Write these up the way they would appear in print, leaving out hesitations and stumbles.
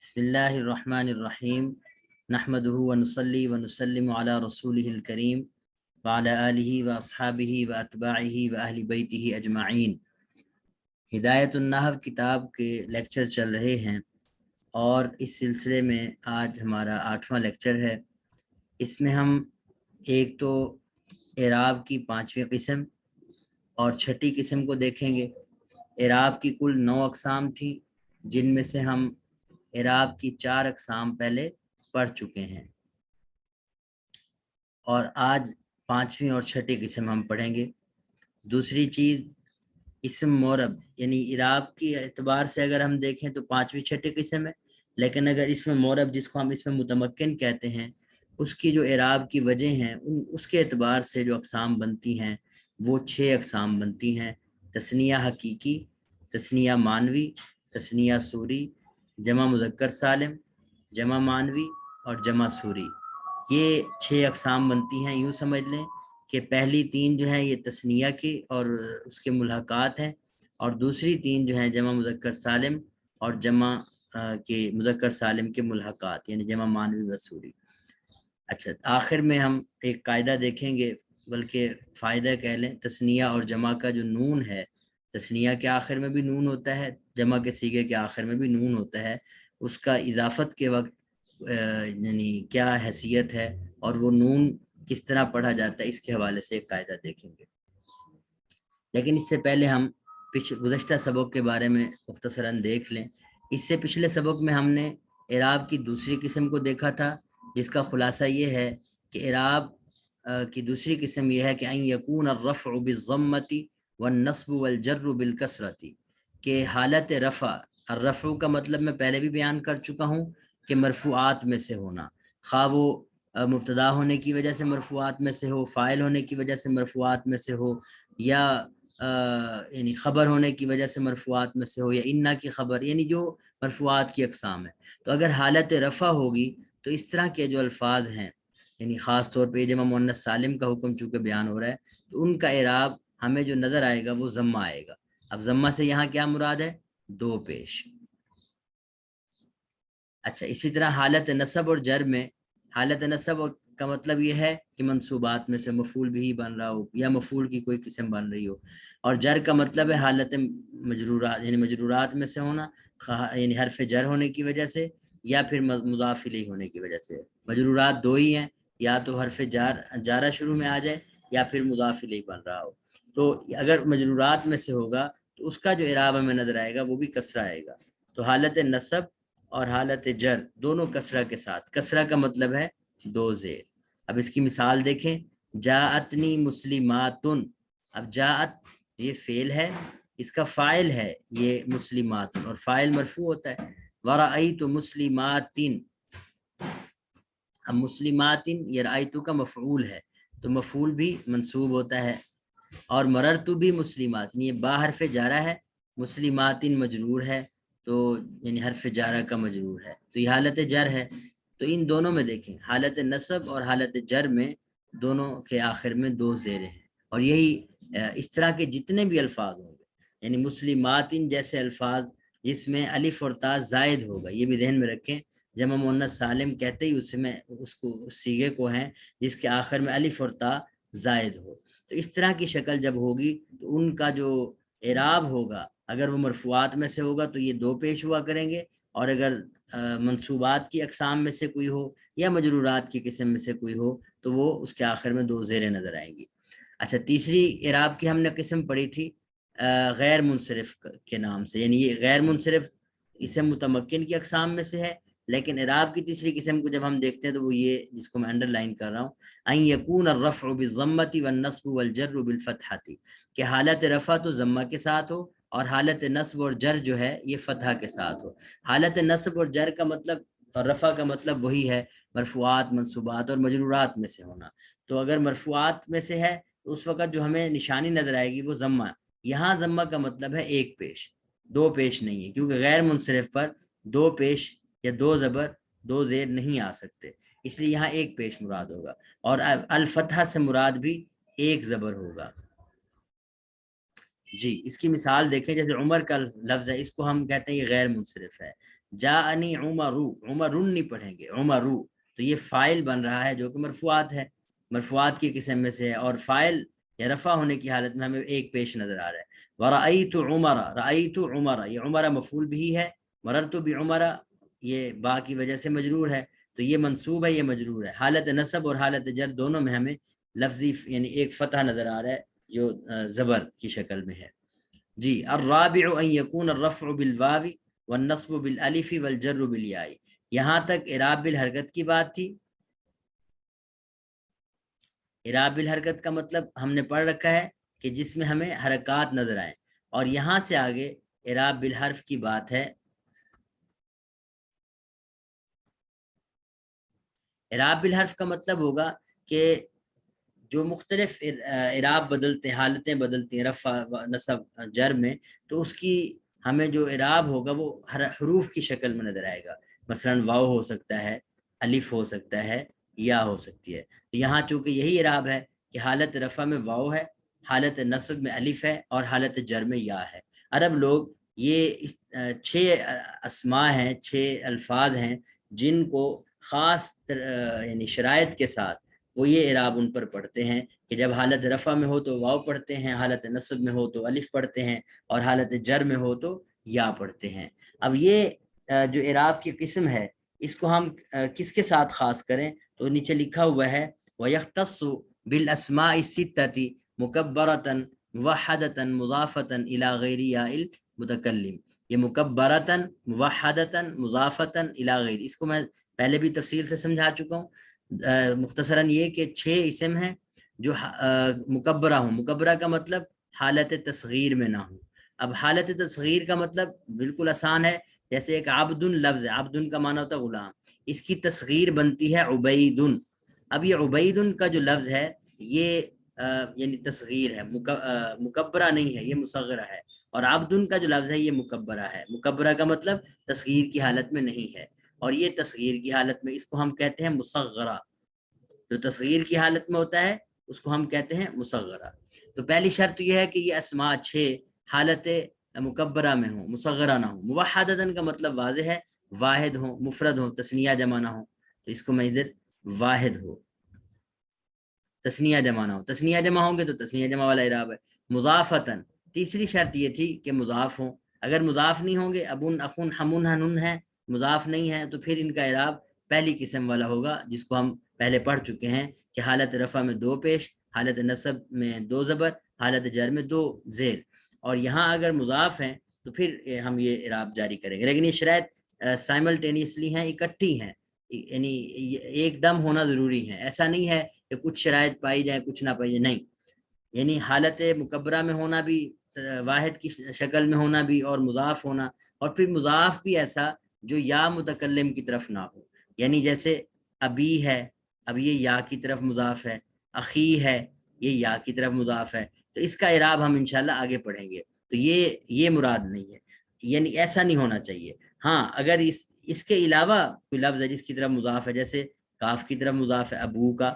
بسم اللہ الرحمن الرحیم نحمدہ ونصلی ونسلم علی رسولہ الکریم وعلی آلہ واصحابہ واتباعہ واہل بیتہ اجمعین۔ ہدایت النحو کتاب کے لیکچر چل رہے ہیں اور اس سلسلے میں آج ہمارا 8واں لیکچر ہے۔ اس میں ہم ایک تو اعراب کی 5ویں قسم اور 6ٹھی قسم کو دیکھیں گے۔ اعراب کی کل 9 اقسام تھی، جن میں سے ہم اعراب کی 4 اقسام پہلے پڑھ چکے ہیں، اور آج 5ویں اور 6ٹھی قسم ہم پڑھیں گے۔ دوسری چیز، اسم مورب، یعنی اعراب کی اعتبار سے اگر ہم دیکھیں تو 5ویں 6ٹھی قسم ہے، لیکن اگر اسم مورب جس کو ہم اسم متمکن کہتے ہیں، اس کی جو اعراب کی وجہ ہیں اس کے اعتبار سے جو اقسام بنتی ہیں وہ 6 اقسام بنتی ہیں: تثنیہ حقیقی، تثنیہ معنوی، تثنیہ صوری، جمع مذکر سالم، جمع معنوی اور جمع صوری۔ یہ 6 اقسام بنتی ہیں۔ یوں سمجھ لیں کہ پہلی 3 جو ہیں یہ تثنیہ کی اور اس کے ملحقات ہیں، اور دوسری 3 جو ہیں جمع مذکر سالم اور جمع کے مذکر سالم کے ملحقات، یعنی جمع معنوی و صوری۔ اچھا، آخر میں ہم ایک قاعدہ دیکھیں گے، بلکہ فائدہ کہہ لیں۔ تثنیہ اور جمع کا جو نون ہے، تثنیہ کے آخر میں بھی نون ہوتا ہے، جمع کے صیغے کے آخر میں بھی نون ہوتا ہے، اس کا اضافت کے وقت یعنی کیا حیثیت ہے اور وہ نون کس طرح پڑھا جاتا ہے، اس کے حوالے سے ایک قاعدہ دیکھیں گے۔ لیکن اس سے پہلے ہم گزشتہ سبق کے بارے میں مختصراً دیکھ لیں۔ اس سے پچھلے سبق میں ہم نے اعراب کی دوسری قسم کو دیکھا تھا، جس کا خلاصہ یہ ہے کہ اعراب کی دوسری قسم یہ ہے کہ ان یکون الرفع بالضمۃ والنصب والجر بالکسرۃ، کہ حالت رفع، الرفع کا مطلب میں پہلے بھی بیان کر چکا ہوں کہ مرفوعات میں سے ہونا، خواہ وہ مبتدا ہونے کی وجہ سے مرفوعات میں سے ہو، فاعل ہونے کی وجہ سے مرفوعات میں سے ہو، یا یعنی خبر ہونے کی وجہ سے مرفوعات میں سے ہو، یا انا کی خبر، یعنی جو مرفوعات کی اقسام ہے۔ تو اگر حالت رفع ہوگی تو اس طرح کے جو الفاظ ہیں، یعنی خاص طور پہ جمع مؤنث سالم کا حکم چونکہ بیان ہو رہا ہے، تو ان کا اعراب ہمیں جو نظر آئے گا وہ ضمہ آئے گا۔ اب ضمہ سے یہاں کیا مراد ہے؟ دو پیش۔ اچھا، اسی طرح حالت نصب اور جر میں، حالت نصب کا مطلب یہ ہے کہ منصوبات میں سے مفعول بھی بن رہا ہو یا مفعول کی کوئی قسم بن رہی ہو، اور جر کا مطلب ہے حالت مجرورات، یعنی مجرورات میں سے ہونا، یعنی حرف جر ہونے کی وجہ سے یا پھر مضاف الیہ ہونے کی وجہ سے۔ مجرورات 2 ہی ہیں، یا تو حرف جارہ شروع میں آ جائے یا پھر مضاف الیہ بن رہا ہو۔ تو اگر مجرورات میں سے ہوگا تو اس کا جو اعراب ہمیں نظر آئے گا وہ بھی کسرہ آئے گا۔ تو حالت نصب اور حالت جر دونوں کسرہ کے ساتھ۔ کسرہ کا مطلب ہے 2 زیر۔ اب اس کی مثال دیکھیں، جاءتنی مسلماتن۔ اب جاءت یہ فعل ہے، اس کا فاعل ہے یہ مسلمات، اور فاعل مرفوع ہوتا ہے۔ ورأیت مسلماتن، اب مسلماتن یہ رأیت کا مفعول ہے، تو مفعول بھی منصوب ہوتا ہے۔ اور مررت بھی مسلمات، یہ با حرف جارہ ہے، مسلماتن مجرور ہے، تو یعنی حرف جارہ کا مجرور ہے، تو یہ حالت جر ہے۔ تو ان دونوں میں دیکھیں، حالت نصب اور حالت جر میں دونوں کے آخر میں 2 زیریں ہیں، اور یہی اس طرح کے جتنے بھی الفاظ ہوں گے، یعنی مسلماتن جیسے الفاظ جس میں الف اور تا زائد ہوگا، یہ بھی ذہن میں رکھیں۔ جمع مؤنث سالم کہتے ہی اس کو صیغے کو ہیں جس کے آخر میں الف اور تا زائد ہو۔ تو اس طرح کی شکل جب ہوگی تو ان کا جو اعراب ہوگا، اگر وہ مرفوعات میں سے ہوگا تو یہ 2 پیش ہوا کریں گے، اور اگر منصوبات کی اقسام میں سے کوئی ہو یا مجرورات کی قسم میں سے کوئی ہو تو وہ اس کے آخر میں 2 زیریں نظر آئیں گی۔ اچھا، تیسری اعراب کی ہم نے قسم پڑھی تھی غیر منصرف کے نام سے، یعنی یہ غیر منصرف اسم متمکن کی اقسام میں سے ہے، لیکن اعراب کی تیسری قسم کو جب ہم دیکھتے ہیں تو وہ یہ جس کو میں انڈر لائن کر رہا ہوں، ان یکون الرفع بالضمۃ والنصب والجر بالفتحۃ، کہ حالت رفع تو ضمہ کے ساتھ ہو اور حالت نصب اور جر جو ہے یہ فتحہ کے ساتھ ہو۔ حالت نصب اور جر کا مطلب اور رفع کا مطلب وہی ہے، مرفوعات، منصوبات اور مجرورات میں سے ہونا۔ تو اگر مرفوعات میں سے ہے تو اس وقت جو ہمیں نشانی نظر آئے گی وہ ضمہ۔ یہاں ضمہ کا مطلب ہے 1 پیش، 2 پیش نہیں ہے، کیونکہ غیر منصرف پر 2 پیش یا 2 زبر 2 زیر نہیں آ سکتے، اس لیے یہاں 1 پیش مراد ہوگا، اور الفتحہ سے مراد بھی 1 زبر ہوگا۔ جی، اس کی مثال دیکھیں، جیسے عمر کا لفظ ہے، اس کو ہم کہتے ہیں یہ غیر منصرف ہے۔ جاءنی عمرو، عمرن نہیں پڑھیں گے، عمرو، تو یہ فائل بن رہا ہے جو کہ مرفوعات ہے، مرفوعات کی قسم میں سے ہے، اور فائل یا رفع ہونے کی حالت میں ہمیں ایک پیش نظر آ رہا ہے۔ ورأیت عمر، رأیت عمر، یہ عمر مفعول بھی ہے، مررت بعمر یہ با کی وجہ سے مجرور ہے، تو یہ منصوب ہے، یہ مجرور ہے۔ حالت نصب اور حالت جر دونوں میں ہمیں لفظی یعنی ایک فتح نظر آ رہا ہے جو زبر کی شکل میں ہے۔ جی، الرابع ان یکون الرفع بالواو والنصب بالالف والجر بالیاء، یہاں تک اعراب بالحرکت کی بات تھی۔ اعراب بالحرکت کا مطلب ہم نے پڑھ رکھا ہے کہ جس میں ہمیں حرکات نظر آئیں، اور یہاں سے آگے اعراب بالحرف کی بات ہے۔ اعراب بالحرف کا مطلب ہوگا کہ جو مختلف اعراب بدلتے ہیں، حالتیں بدلتی ہیں رفع نصب جر میں، تو اس کی ہمیں جو اعراب ہوگا وہ حروف کی شکل میں نظر آئے گا، مثلا واو ہو سکتا ہے، الف ہو سکتا ہے، یا ہو سکتی ہے۔ تو یہاں چونکہ یہی اعراب ہے کہ حالت رفع میں واو ہے، حالت نصب میں الف ہے، اور حالت جر میں یا ہے۔ عرب لوگ یہ 6 اسماء ہیں، 6 الفاظ ہیں جن کو خاص یعنی شرائط کے ساتھ وہ یہ اعراب ان پر پڑھتے ہیں کہ جب حالت رفع میں ہو تو واو پڑھتے ہیں، حالت نصب میں ہو تو الف پڑھتے ہیں، اور حالت جر میں ہو تو یا پڑھتے ہیں۔ اب یہ جو اعراب کی قسم ہے اس کو ہم کس کے ساتھ خاص کریں تو نیچے لکھا ہوا ہے وَيَخْتَصُّ بِالْأَسْمَاءِ السِّتَّةِ مُكَبَّرَةً مُوَحَّدَةً مُضَافَةً إِلَى غَيْرِ يَاءِ الْمُتَكَلِّمِ، یہ مکبرتاً موحدتاً مضافتاً الی غیر، اس کو میں پہلے بھی تفصیل سے سمجھا چکا ہوں۔ مختصراً یہ کہ 6 اسم ہیں جو مکبرہ ہوں۔ مکبرہ کا مطلب حالت تصغیر میں نہ ہوں۔ اب حالت تصغیر کا مطلب بالکل آسان ہے، جیسے ایک عبدن لفظ ہے، عبدن کا معنی ہوتا ہے غلام، اس کی تصغیر بنتی ہے عبیدن۔ اب یہ عبیدن کا جو لفظ ہے یہ یعنی تصغیر ہے، مکبرہ نہیں ہے، یہ مصغرہ ہے، اور عبدن کا جو لفظ ہے یہ مکبرہ ہے۔ مکبرہ کا مطلب تصغیر کی حالت میں نہیں ہے، اور یہ تصغیر کی حالت میں اس کو ہم کہتے ہیں مصغرہ۔ جو تصغیر کی حالت میں ہوتا ہے اس کو ہم کہتے ہیں مصغرہ۔ تو پہلی شرط یہ ہے کہ یہ اسماء 6 حالت مکبرہ میں ہوں، مصغرہ نہ ہوں۔ موحدتاً کا مطلب واضح ہے، واحد ہوں، مفرد ہوں، تثنیہ جمع نہ ہو، تو اس کو میں ادھر واحد ہو، تثنیہ جمع نہ ہو، تثنیہ جمع ہوں گے تو تثنیہ جمع والا اعراب ہے۔ مضافتاً، تیسری شرط یہ تھی کہ مضاف ہوں، اگر مضاف نہیں ہوں گے، ابن اخن حمن ہنن ہے، مضاف نہیں ہے، تو پھر ان کا اعراب پہلی قسم والا ہوگا جس کو ہم پہلے پڑھ چکے ہیں کہ حالت رفع میں 2 پیش، حالت نصب میں 2 زبر، حالت جر میں 2 زیر، اور یہاں اگر مضاف ہیں تو پھر ہم یہ اعراب جاری کریں گے۔ لیکن یہ شرائط سائملٹینیسلی ہیں، اکٹھی ہیں، یعنی ایک دم ہونا ضروری ہے، ایسا نہیں ہے کہ کچھ شرائط پائی جائیں کچھ نہ پائی جائیں، نہیں، یعنی حالت مکبرہ میں ہونا بھی، واحد کی شکل میں ہونا بھی، اور مضاف ہونا، اور پھر مضاف بھی ایسا جو یا متکلم کی طرف نہ ہو، یعنی جیسے ابی ہے، اب یہ یا کی طرف مضاف ہے، اخی ہے یہ یا کی طرف مضاف ہے، تو اس کا اعراب ہم انشاءاللہ آگے پڑھیں گے۔ تو یہ مراد نہیں ہے، یعنی ایسا نہیں ہونا چاہیے۔ ہاں اگر اس کے علاوہ کوئی لفظ ہے جس کی طرف مضاف ہے، جیسے کاف کی طرف مضاف ہے ابو کا،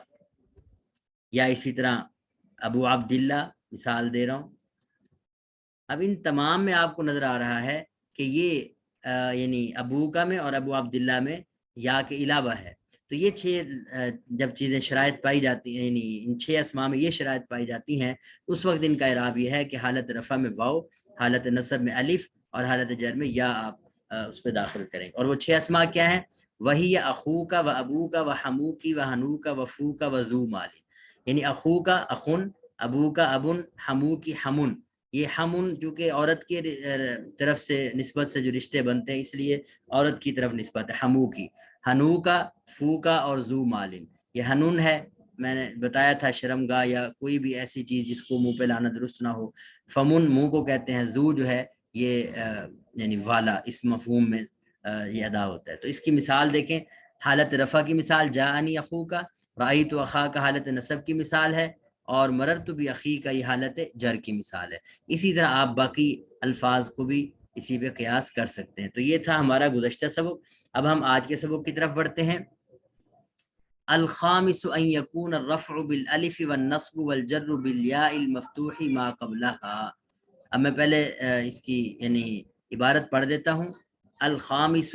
یا اسی طرح ابو عبداللہ، مثال دے رہا ہوں۔ اب ان تمام میں آپ کو نظر آ رہا ہے کہ یہ یعنی ابو کا میں اور ابو عبداللہ میں یا کے علاوہ ہے، تو یہ 6 جب چیزیں شرائط پائی جاتی ہیں، یعنی ان 6 اسماء میں یہ شرائط پائی جاتی ہیں، اس وقت ان کا اعراب یہ ہے کہ حالت رفع میں واو، حالت نصب میں الف، اور حالت جر میں یا آپ اس پہ داخل کریں گے۔ اور وہ 6 اسماء کیا ہیں؟ وہی اخو کا و ابو کا و حمو کی و حنو کا و فو کا و ذو مال، یعنی اخو کا اخن، ابو کا ابن، حمو کی حمن۔ یہ حمن جو کہ عورت کے طرف سے نسبت سے جو رشتے بنتے ہیں اس لیے عورت کی طرف نسبت ہے حمو کی۔ حنو کا، فو کا، اور ذو مالن، یہ حنون ہے، میں نے بتایا تھا شرمگاہ یا کوئی بھی ایسی چیز جس کو منہ پہ لانا درست نہ ہو۔ فمن منہ کو کہتے ہیں، ذو جو ہے یہ یعنی والا، اس مفہوم میں یہ ادا ہوتا ہے۔ تو اس کی مثال دیکھیں، حالت رفع کی مثال جاءنی اخو کا، رأیت اخا کا حالت نصب کی مثال ہے، اور مررت بأخی کا یہ حالت جر کی مثال ہے۔ اسی طرح آپ باقی الفاظ کو بھی اسی پہ قیاس کر سکتے ہیں۔ تو یہ تھا ہمارا گزشتہ سبق۔ اب ہم آج کے سبق کی طرف بڑھتے ہیں۔ الخامس ان يكون الرفع بالالف والنصب والجر بالياء المفتوح ما قبلها۔ اب میں پہلے اس کی یعنی عبارت پڑھ دیتا ہوں۔ الخامس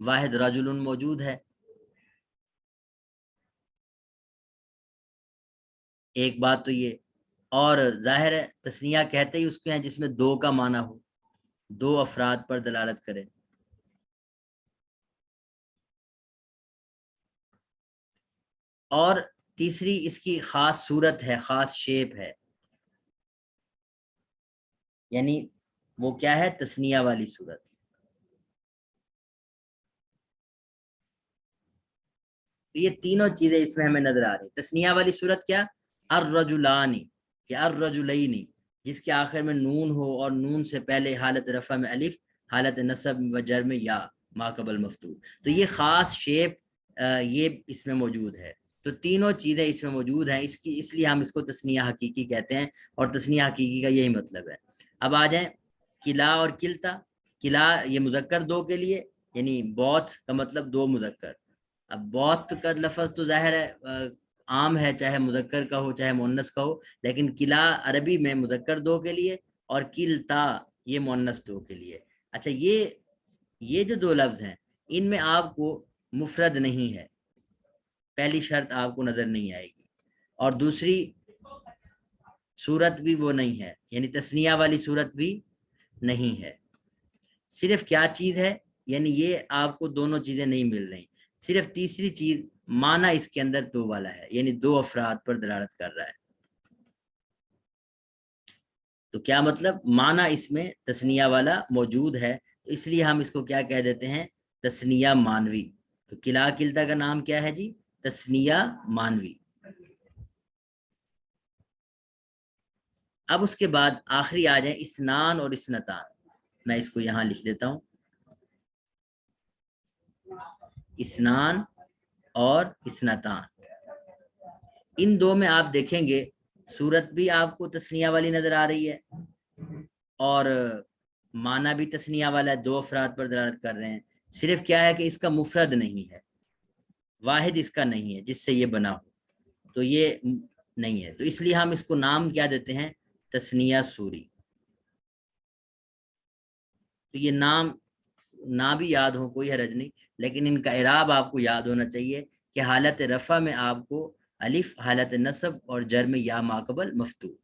واحد رجل موجود ہے. ایک بات تو یہ، اور ظاہر ہے تثنیہ کہتے ہی اس کو ہیں جس میں دو کا معنی ہو، دو افراد پر دلالت کرے. اور تیسری اس کی خاص صورت ہے، خاص شیپ ہے، یعنی وہ کیا ہے؟ تثنیہ والی صورت. تو یہ تینوں چیزیں اس میں ہمیں نظر آ رہی. تثنیہ والی صورت کیا؟ الرجلانی یا الرجلینی، جس کے آخر میں نون ہو اور نون سے پہلے حالت رفع میں الف، حالت نصب و جر میں یا ما قبل مفتوح. تو یہ خاص شیپ یہ اس میں موجود ہے. تو تینوں چیزیں اس میں موجود ہیں، اس لیے ہم اس کو تثنیہ حقیقی کہتے ہیں، اور تثنیہ حقیقی کا یہی مطلب ہے. اب آ جائیں کلا اور کلتا. کلا یہ مذکر دو کے لیے، یعنی بوتھ کا مطلب دو مذکر. اب بوتھ کا لفظ تو ظاہر ہے عام ہے، چاہے مذکر کا ہو چاہے مؤنث کا ہو، لیکن کلا عربی میں مذکر دو کے لیے اور کلتا یہ مؤنث دو کے لیے. اچھا یہ جو دو لفظ ہیں ان میں آپ کو مفرد نہیں ہے، پہلی شرط آپ کو نظر نہیں آئے گی، اور دوسری صورت بھی وہ نہیں ہے، یعنی تثنیہ والی صورت بھی نہیں ہے. صرف کیا چیز ہے؟ یعنی یہ آپ کو دونوں چیزیں نہیں مل رہی، صرف تیسری چیز معنی اس کے اندر دو والا ہے، یعنی دو افراد پر دلالت کر رہا ہے. تو کیا مطلب؟ معنی اس میں تثنیہ والا موجود ہے، تو اس لیے ہم اس کو کیا کہہ دیتے ہیں؟ تثنیہ مانوی. تو کلا کلتا کا نام کیا ہے جی؟ تثنیہ مانوی. اب اس کے بعد آخری آ جائیں اسنان اور اسنتان. میں اس کو یہاں لکھ دیتا ہوں، اسنان اور اسنتان. ان دو میں آپ دیکھیں گے صورت بھی آپ کو تثنیہ والی نظر آ رہی ہے، اور معنی بھی تثنیہ والا ہے، دو افراد پر دلالت کر رہے ہیں. صرف کیا ہے کہ اس کا مفرد نہیں ہے، واحد اس کا نہیں ہے جس سے یہ بنا ہو، تو یہ نہیں ہے. تو اس لیے ہم اس کو نام کیا دیتے ہیں؟ تثنیہ سوری. تو یہ نام نہ بھی یاد ہو کوئی حرج نہیں، لیکن ان کا اعراب آپ کو یاد ہونا چاہیے کہ حالت رفع میں آپ کو الف، حالت نصب اور جر میں یا ما قبل مفتوح.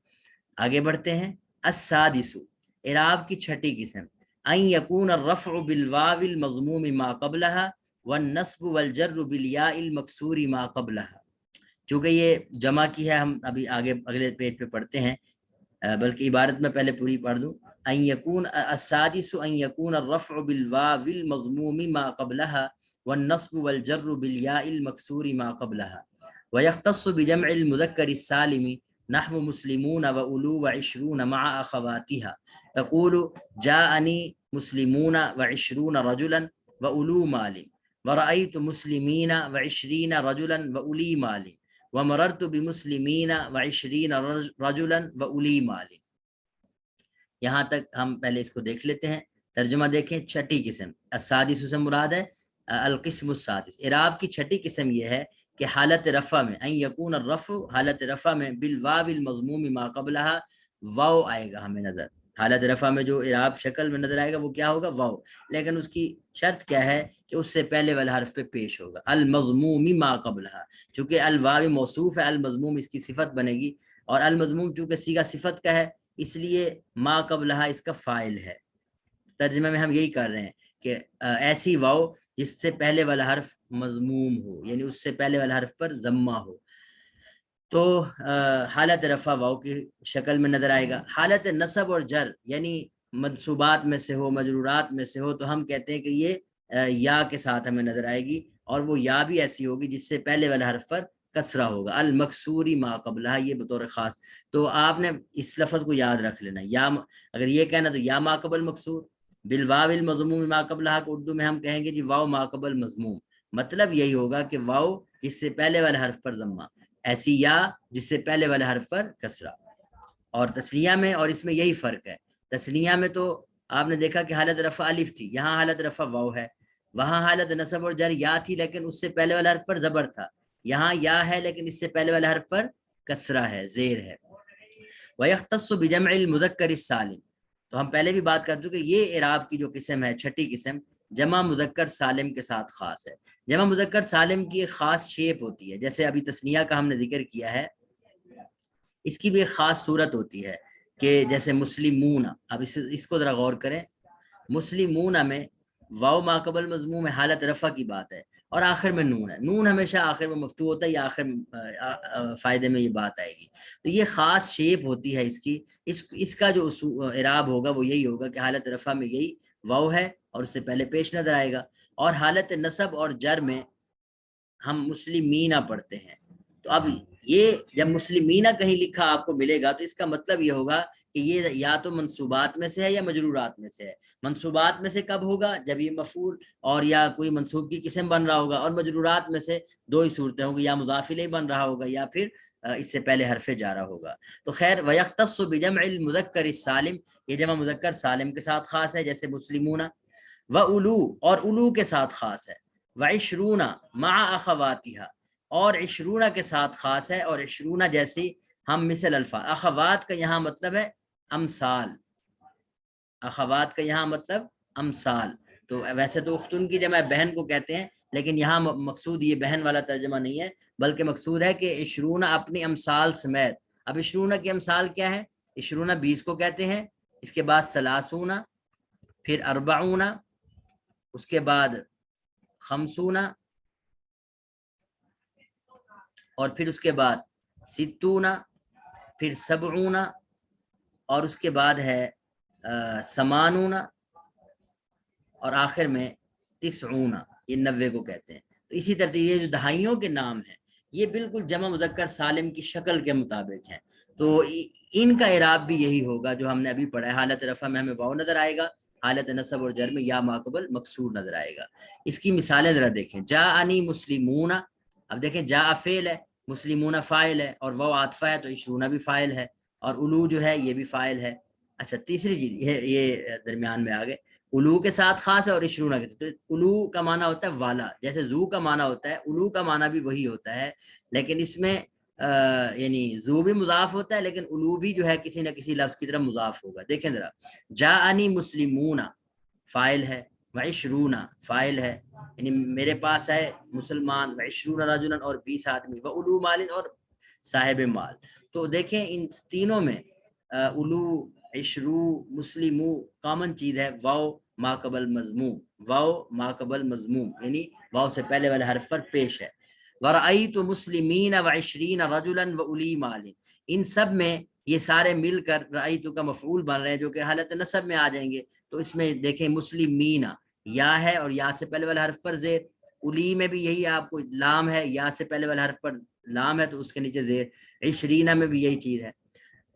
آگے بڑھتے ہیں. السادس، اعراب کی چھٹی قسم، ان یکون الرفع بالواو المضموم ما قبلها والنصب والجر بالیاء المکسور ما قبلها. چونکہ یہ جمع کی ہے، ہم ابھی آگے اگلے پیج پہ پڑھتے ہیں، بلکہ عبارت میں پہلے پوری پڑھ دوں. ان یکون السادس ان یکون الرفع بالواو المضموم ما قبلها والنصب والجر بالیاء المکسور ما قبلها ويختص بجمع المذكر السالم نحو مسلمون وأولو وعشرون مع أخواتها. تقول جاءني مسلمون وعشرون رجلا وأولو مال ورأيت مسلمين وعشرين رجلا وأولي مال ومررت بمسلمین وعشرین رجلا وأولی مال. یہاں تک ہم پہلے اس کو دیکھ لیتے ہیں. ترجمہ دیکھیں. چھٹی قسم، السادس سے مراد ہے القسم السادس. اعراب کی چھٹی قسم یہ ہے کہ حالت رفع میں، ان یکون الرفع، حالت رفع میں بالواو المضموم ما قبلها، واو آئے گا ہمیں نظر. حالت رفع میں جو اعراب شکل میں نظر آئے گا وہ کیا ہوگا؟ واو. لیکن اس کی شرط کیا ہے کہ اس سے پہلے والے حرف پہ پیش ہوگا المضموم ما قبلها. چونکہ الواو موصوف ہے، المضموم اس کی صفت بنے گی، اور المضموم چونکہ صیغہ صفت کا ہے اس لیے ما قبلها اس کا فاعل ہے. ترجمہ میں ہم یہی کر رہے ہیں کہ ایسی واو جس سے پہلے والا حرف مضموم ہو، یعنی اس سے پہلے والا حرف پر ضمہ ہو، تو حالت رفع واو کی شکل میں نظر آئے گا. حالت نصب اور جر یعنی منصوبات میں سے ہو، مجرورات میں سے ہو، تو ہم کہتے ہیں کہ یہ یا کے ساتھ ہمیں نظر آئے گی، اور وہ یا بھی ایسی ہوگی جس سے پہلے والا حرف پر کسرہ ہوگا، المکسوری ما قبلہ، یہ بطور خاص. تو آپ نے اس لفظ کو یاد رکھ لینا. یا اگر یہ کہنا تو یا ما قبل مکسور بالواو المضموم ما قبلہ کو اردو میں ہم کہیں گے جی واو ما قبل مضموم. مطلب یہی ہوگا کہ واو جس سے پہلے والے حرف پر ضمہ، ایسی یا جس سے پہلے والے حرف پر کسرہ. اور تسنیہ میں اور اس میں یہی فرق ہے. تسنیہ میں تو آپ نے دیکھا کہ حالت رفع الف تھی، یہاں حالت رفع واو ہے. وہاں حالت نصب اور جر یا تھی لیکن اس سے پہلے والا حرف پر زبر تھا، یہاں یا ہے لیکن اس سے پہلے والا حرف پر کسرہ ہے، زیر ہے. وَيَخْتَصُّ بِجَمْعِ الْمُذَكَّرِ السَّالِمِ. تو ہم پہلے بھی بات کر چکے، یہ اعراب کی جو قسم ہے چھٹی قسم، جمع مذکر سالم کے ساتھ خاص ہے۔ جمع مذکر سالم کی ایک خاص شیپ ہوتی ہے، جیسے ابھی تثنیہ کا ہم نے ذکر کیا ہے، اس کی بھی ایک خاص صورت ہوتی ہے کہ جیسے مسلمون، اب اس کو ذرا غور کریں، مسلمون میں واو ما قبل مضموم ہے، حالت رفع کی بات ہے، اور آخر میں نون ہے، نون ہمیشہ آخر میں مفتوح ہوتا ہے یا آخر فائدے میں یہ بات آئے گی، تو یہ خاص شیپ ہوتی ہے اس کی، اس کا جو اعراب ہوگا وہ یہی ہوگا کہ حالت رفع میں یہی واو ہے اور اس سے پہلے پیش نظر آئے گا، اور حالت نصب اور جر میں ہم مسلمینہ پڑھتے ہیں۔ تو اب یہ جب مسلمینہ کہیں لکھا آپ کو ملے گا تو اس کا مطلب یہ ہوگا کہ یہ یا تو منصوبات میں سے ہے یا مجرورات میں سے ہے۔ منصوبات میں سے کب ہوگا؟ جب یہ مفعول اور یا کوئی منصوب کی قسم بن رہا ہوگا، اور مجرورات میں سے دو ہی صورتیں ہوں گی، یا مضاف الیہ بن رہا ہوگا یا پھر اس سے پہلے حرف جارہ ہوگا۔ تو خیر، وَيَخْتَصُّ بِجَمْعِ الْمُذَكَّرِ السالم، یہ جمع مذکر سالم کے ساتھ خاص ہے، جیسے مسلمون، وَأُلُو، اور الو کے ساتھ خاص ہے، وَعِشْرُونَ مَعَ أَخَوَاتِهَا، اور عشرونہ کے ساتھ خاص ہے، اور عشرونہ جیسی ہم مثل الفاظ، اخوات کا یہاں مطلب ہے امثال، اخوات کا یہاں مطلب امثال، تو ویسے تو اختن کی جمع بہن کو کہتے ہیں، لیکن یہاں مقصود یہ بہن والا ترجمہ نہیں ہے، بلکہ مقصود ہے کہ عشرونہ اپنی امثال سمیت۔ اب عشرونہ کی امثال کیا ہے؟ عشرونہ 20 کو کہتے ہیں، اس کے بعد ثلاثون، پھر اربعون، اس کے بعد خمسون، اور پھر اس کے بعد ستون، پھر سبعون، اور اس کے بعد ہے ثمانون، اور آخر میں تسعون، یہ 90 کو کہتے ہیں۔ تو اسی ترتیب یہ جو دہائیوں کے نام ہیں یہ بالکل جمع مذکر سالم کی شکل کے مطابق ہیں، تو ان کا اعراب بھی یہی ہوگا جو ہم نے ابھی پڑھا ہے۔ حالت رفع میں ہمیں واو نظر آئے گا، حالت نصب اور جر میں یا ما قبل مکسور نظر آئے گا۔ اس کی مثالیں ذرا دیکھیں، جاءنی مسلمون، اب دیکھیں جاء فعل ہے، مسلمون فاعل ہے، اور واو عاطفہ ہے تو عشرون بھی فاعل ہے، اور الو جو ہے یہ بھی فاعل ہے۔ اچھا، تیسری چیز یہ درمیان میں آ گئے، الو کے ساتھ خاص ہے اور عشرونہ کے ساتھ۔ الو کا معنی ہوتا ہے والا، جیسے زو کا معنی ہوتا ہے، الو کا معنی بھی وہی ہوتا ہے، لیکن اس میں یعنی زو بھی مضاف ہوتا ہے، لیکن الو بھی جو ہے کسی نہ کسی لفظ کی طرف مضاف ہوگا۔ دیکھیں ذرا، جاءنی مسلمون فاعل ہے، وعشرون فاعل ہے، یعنی میرے پاس ہے مسلمان، وعشرون رجلا، اور 20 آدمی، وَأُولُو مال، اور صاحب مال۔ تو دیکھیں ان تینوں میں الو، عشرو، مسلمو، کامن چیز ہے واو ما قبل مضموم، واو ما قبل مضموم، یعنی واو سے پہلے والے حرف پر پیش ہے۔ وَرَأَيْتُ مُسْلِمِينَ وَعِشْرِينَ رَجُلًا وَأُولِي مَالٍ، ان سب میں یہ سارے مل کر رأیتو کا مفعول بن رہے ہیں جو کہ حالت نصب میں آ جائیں گے۔ تو اس میں دیکھیں مسلمین یا ہے اور یا سے پہلے والے حرف پر زیر، الی میں بھی یہی آپ کو لام ہے، یا سے پہلے والے حرف پر لام ہے تو اس کے نیچے زیر، عشرینہ میں بھی یہی چیز ہے۔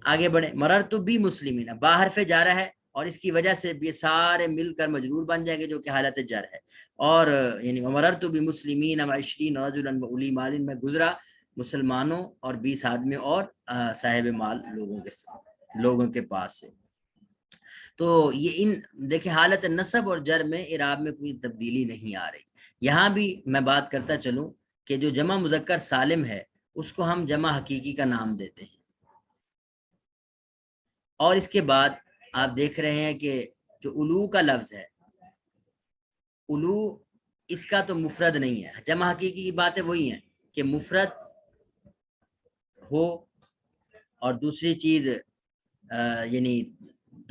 آگے بڑھیں، مررتو بھی مسلمین، با حرف جارہ ہے اور اس کی وجہ سے یہ سارے مل کر مجرور بن جائیں گے جو کہ حالت جر ہے، اور یعنی مررتو بھی مسلمین وعشرین رجلا وأولی مال، میں گزرا مسلمانوں اور 20 آدمی اور صاحب مال لوگوں کے پاس سے۔ تو یہ ان دیکھیں حالت نصب اور جر میں اعراب میں کوئی تبدیلی نہیں آ رہی۔ یہاں بھی میں بات کرتا چلوں کہ جو جمع مذکر سالم ہے اس کو ہم جمع حقیقی کا نام دیتے ہیں، اور اس کے بعد آپ دیکھ رہے ہیں کہ جو الو کا لفظ ہے، الو اس کا تو مفرد نہیں ہے، جمع حقیقی کی باتیں وہی ہیں کہ مفرد ہو، اور دوسری چیز یعنی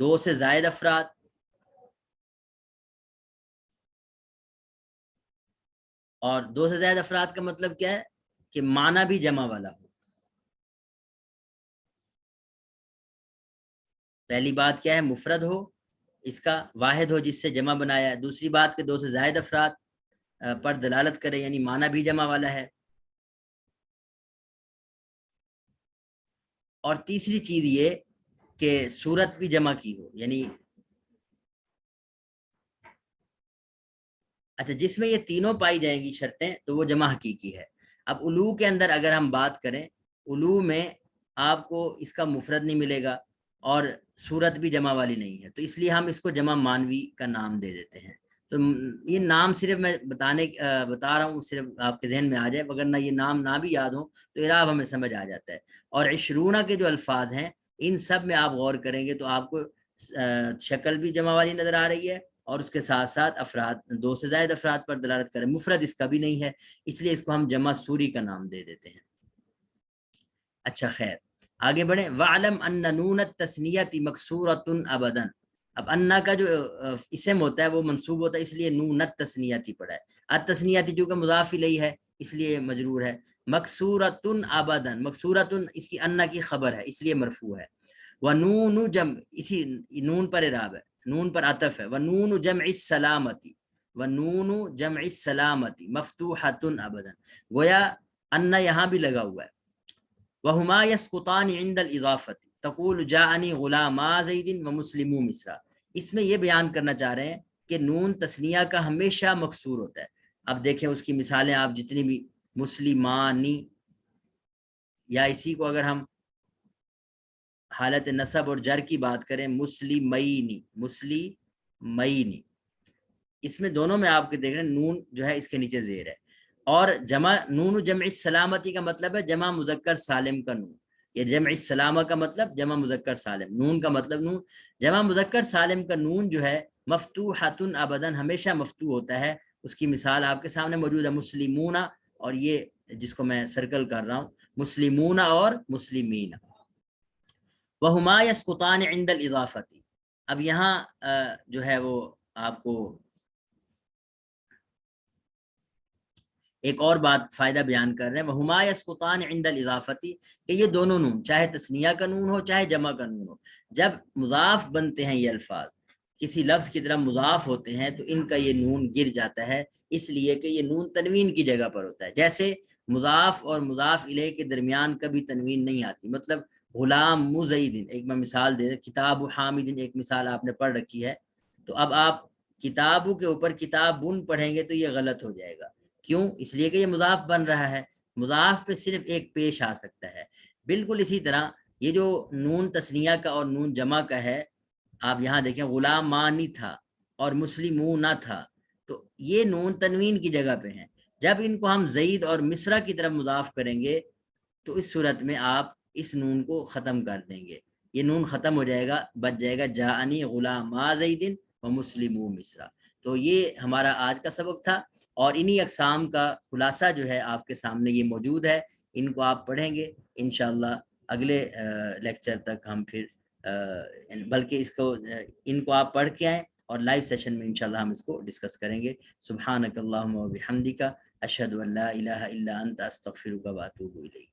2 سے زائد افراد، اور 2 سے زائد افراد کا مطلب کیا ہے کہ معنی بھی جمع والا ہو۔ پہلی بات کیا ہے؟ مفرد ہو، اس کا واحد ہو جس سے جمع بنایا ہے، دوسری بات کہ 2 سے زائد افراد پر دلالت کرے، یعنی معنی بھی جمع والا ہے، اور تیسری چیز یہ کہ صورت بھی جمع کی ہو، یعنی اچھا جس میں یہ تینوں پائی جائیں گی شرطیں تو وہ جمع حقیقی ہے۔ اب الو کے اندر اگر ہم بات کریں، الو میں آپ کو اس کا مفرد نہیں ملے گا اور صورت بھی جمع والی نہیں ہے، تو اس لیے ہم اس کو جمع مانوی کا نام دے دیتے ہیں۔ تو یہ نام صرف میں بتا رہا ہوں صرف آپ کے ذہن میں آ جائے، وگرنہ یہ نام نہ بھی یاد ہو تو اعراب ہمیں سمجھ آ جاتا ہے۔ اور عشرونہ کے جو الفاظ ہیں ان سب میں آپ غور کریں گے تو آپ کو شکل بھی جمع والی نظر آ رہی ہے، اور اس کے ساتھ ساتھ افراد، 2 سے زائد افراد پر دلالت کرے، مفرد اس کا بھی نہیں ہے، اس لیے اس کو ہم جمع سوری کا نام دے دیتے ہیں۔ اچھا خیر آگے بڑھیں۔ وَعْلَمْ أَنَّ نُونَ التَّثْنِيَةِ مَكْسُورَةٌ أَبَدًا، اب انا کا جو اسم ہوتا ہے وہ منصوب ہوتا ہے، اس لیے نون التثنیتی پڑھا ہے، التثنیتی جو کہ مضاف الیہ ہے اس لیے مجرور ہے۔ مکسورۃ ابدا، مکسورۃ اس کی انا کی خبر ہے اس لیے مرفوع ہے۔ ونون جمع، اسی نون پر اعراب ہے، نون پر عطف ہے۔ ونون جمع السلامتی، ونون جمع السلامتی مفتوحۃ ابدا، گویا انا یہاں بھی لگا ہوا ہے۔ وہما یسقطان عند الاضافۃ تقول جاءنی غلاما زید ومسلم مصر، اس میں یہ بیان کرنا چاہ رہے ہیں کہ نون تثنیہ کا ہمیشہ مکسور ہوتا ہے۔ اب دیکھیں اس کی مثالیں آپ جتنی بھی، مسلمانی، یا اسی کو اگر ہم حالت نصب اور جر کی بات کریں، مسلمینی، مسلمینی، اس میں دونوں میں آپ کے دیکھ رہے ہیں نون جو ہے اس کے نیچے زیر ہے، اور جمع نون جمع سلامتی کا مطلب ہے جمع مذکر سالم کا نون، یہ جمع سلامہ کا مطلب جمع مذکر سالم، نون کا مطلب نون، جمع مذکر سالم کا نون جو ہے مفتوحۃ ابداً ہمیشہ مفتوح ہوتا ہے۔ اس کی مثال آپ کے سامنے موجود ہے، مسلمون، اور یہ جس کو میں سرکل کر رہا ہوں، مسلمون اور مسلمین۔ وہما یسقطان عند الاضافۃ، اب یہاں جو ہے وہ آپ کو ایک اور بات فائدہ بیان کر رہے ہیں، وہما یسقطان عند الاضافۃ، کہ یہ دونوں نون چاہے تثنیہ کا نون ہو چاہے جمع کا نون ہو، جب مضاف بنتے ہیں یہ الفاظ کسی لفظ کی طرف مضاف ہوتے ہیں تو ان کا یہ نون گر جاتا ہے، اس لیے کہ یہ نون تنوین کی جگہ پر ہوتا ہے۔ جیسے مضاف اور مضاف الیہ کے درمیان کبھی تنوین نہیں آتی، مطلب غلام مزید، ایک میں مثال دے، کتاب حامد، ایک مثال آپ نے پڑھ رکھی ہے، تو اب آپ کتابوں کے اوپر کتابن پڑھیں گے تو یہ غلط ہو جائے گا، کیوں؟ اس لیے کہ یہ مضاف بن رہا ہے، مضاف پہ صرف ایک پیش آ سکتا ہے۔ بالکل اسی طرح یہ جو نون تثنیہ کا اور نون جمع کا ہے، آپ یہاں دیکھیں غلامانی تھا اور مسلمون تھا، تو یہ نون تنوین کی جگہ پہ ہیں، جب ان کو ہم زید اور مصرہ کی طرف مضاف کریں گے تو اس صورت میں آپ اس نون کو ختم کر دیں گے، یہ نون ختم ہو جائے گا، بچ جائے گا جاءنی غلاما زید و مسلم مصرہ۔ تو یہ ہمارا آج کا سبق تھا، اور انہی اقسام کا خلاصہ جو ہے آپ کے سامنے یہ موجود ہے، ان کو آپ پڑھیں گے انشاءاللہ۔ اگلے لیکچر تک ہم پھر بلکہ اس کو ان کو آپ پڑھ کے آئیں، اور لائیو سیشن میں انشاءاللہ ہم اس کو ڈسکس کریں گے۔ سبحانک اللہم و بحمدک، اشہد ان لا الہ الا انت، استغفرک و اتوب الیک۔